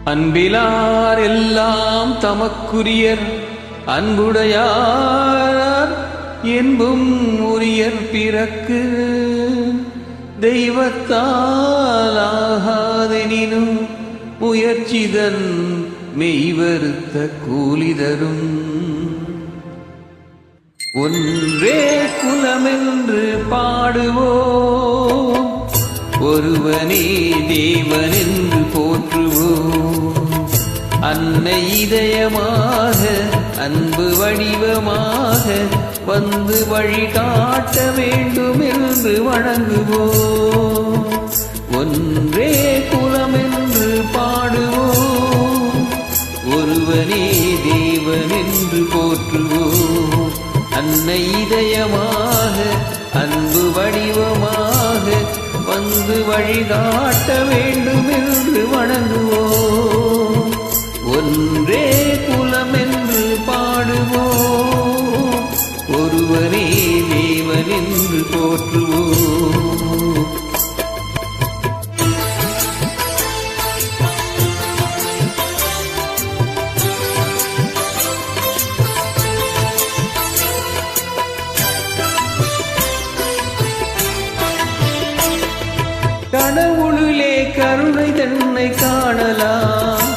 அன்பிலார் எல்லாம் தமக்குரியர் அன்புடையார் என்பும் உரியர் பிறக்கு தெய்வத்தாலாகாதெனினும் முயற்சிதன் மெய்வருத்த கூலிதரும் ஒன்றே குலமென்று பாடுவோம் ஒருவனே தேவனென்று போற்றுவோம் அன்னை இதயமாக அன்பு வடிவமாக வந்து வழிகாட்ட வேண்டும் என்று வணங்குவோம் ஒன்றே குலமென்று பாடுவோம் ஒருவனே தேவனென்று போற்றுவோம் அன்னை இதயமாக அன்பு வடிவமாக வந்து வழிகாட்ட வேண்டும் என்று வணங்குவோம் ஒன்றே குலம் என்று பாடுவோம் ஒருவரே தேவன் என்று போற்றுவோம் கடவுளிலே கருணை தன்னை காணலாம்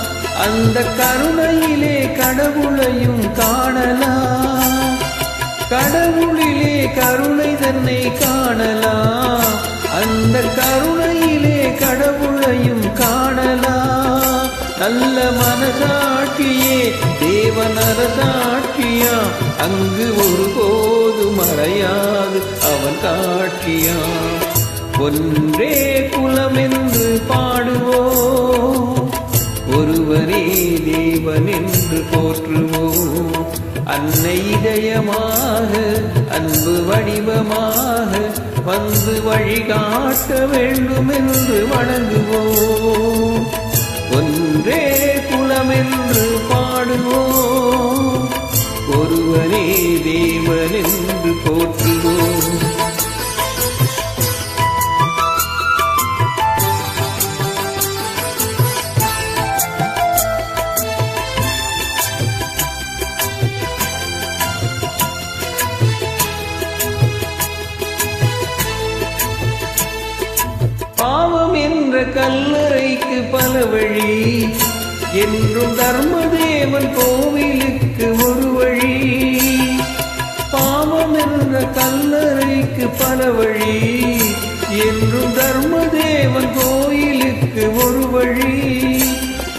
அந்த கருணையிலே கடவுளையும் காணலாம் கடவுளிலே கருணை தன்னை காணலாம் அந்த கருணையிலே கடவுளையும் காணலாம் நல்ல மனசாட்சியே தேவன் அரசாட்சியா அங்கு ஒருபோது மறையாது அவன் காட்சியா ஒன்றே குலம் என்று பாடுவோம் ஒருவரே தேவன் என்று போற்றுவோம் அன்னை இதயமாக அன்பு வடிவமாக வந்து வழிகாட்ட வேண்டும் என்று வணங்குவோம் ஒன்றே குலம் என்று பாடுவோம் ஒருவரே தேவன் என்று போற்றுவோம் பாவம் என்ற கல்லறைக்கு பல வழி என்றும் தர்மதேவன் கோவிலுக்கு ஒரு வழி பாவம் என்ற கல்லறைக்கு பல வழி என்றும் தர்மதேவன் கோயிலுக்கு ஒரு வழி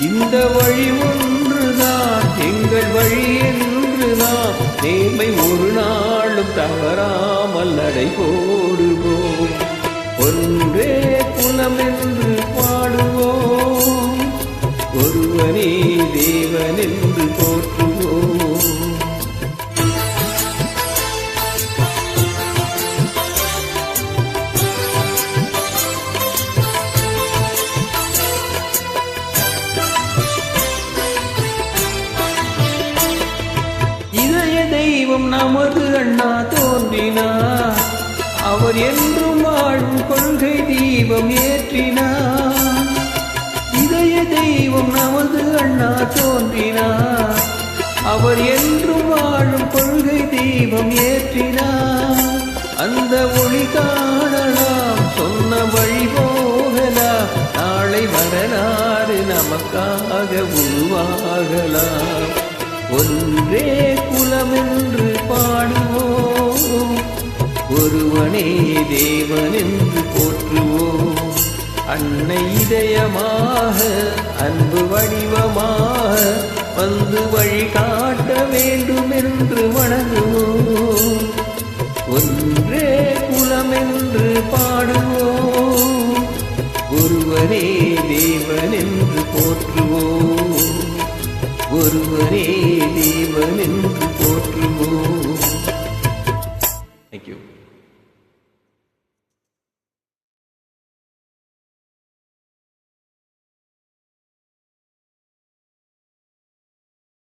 இந்த வழி ஒன்றுதான் எங்கள் வழி என்றுதான் நேர்மை ஒரு நாளும் தவறாமல் நடை போடுவோம் ஒன்றே குலம் என்று பாடுவோம் ஒருவனே தேவன் என்று போற்றுவோம் இதய தெய்வம் நமது அண்ணா தோன்றினார் அவர் என்றும் வாழும் கொள்கை தீபம் ஏற்றினார் இதய தெய்வம் நமது அண்ணா தோன்றினார் அவர் என்றும் வாழும் கொள்கை தீபம் ஏற்றினார் அந்த ஒளி காணலாம் சொன்ன வழி போகலாம் நாளை வரலாறு நமக்காக உருவாகலாம் ஒன்றே குலம் என்று பாடுவோம் ஒருவனே தேவன் என்று போற்றுவோம் அன்னை இதயமாக அன்பு வடிவமாக வந்து வழிகாட்ட வேண்டும் என்று வணங்குவோம் ஒன்றே குலம் என்று பாடுவோம் ஒருவரே தேவன் என்று போற்றுவோம் ஒருவரே தேவன் என்று போற்றுவோம். Thank you.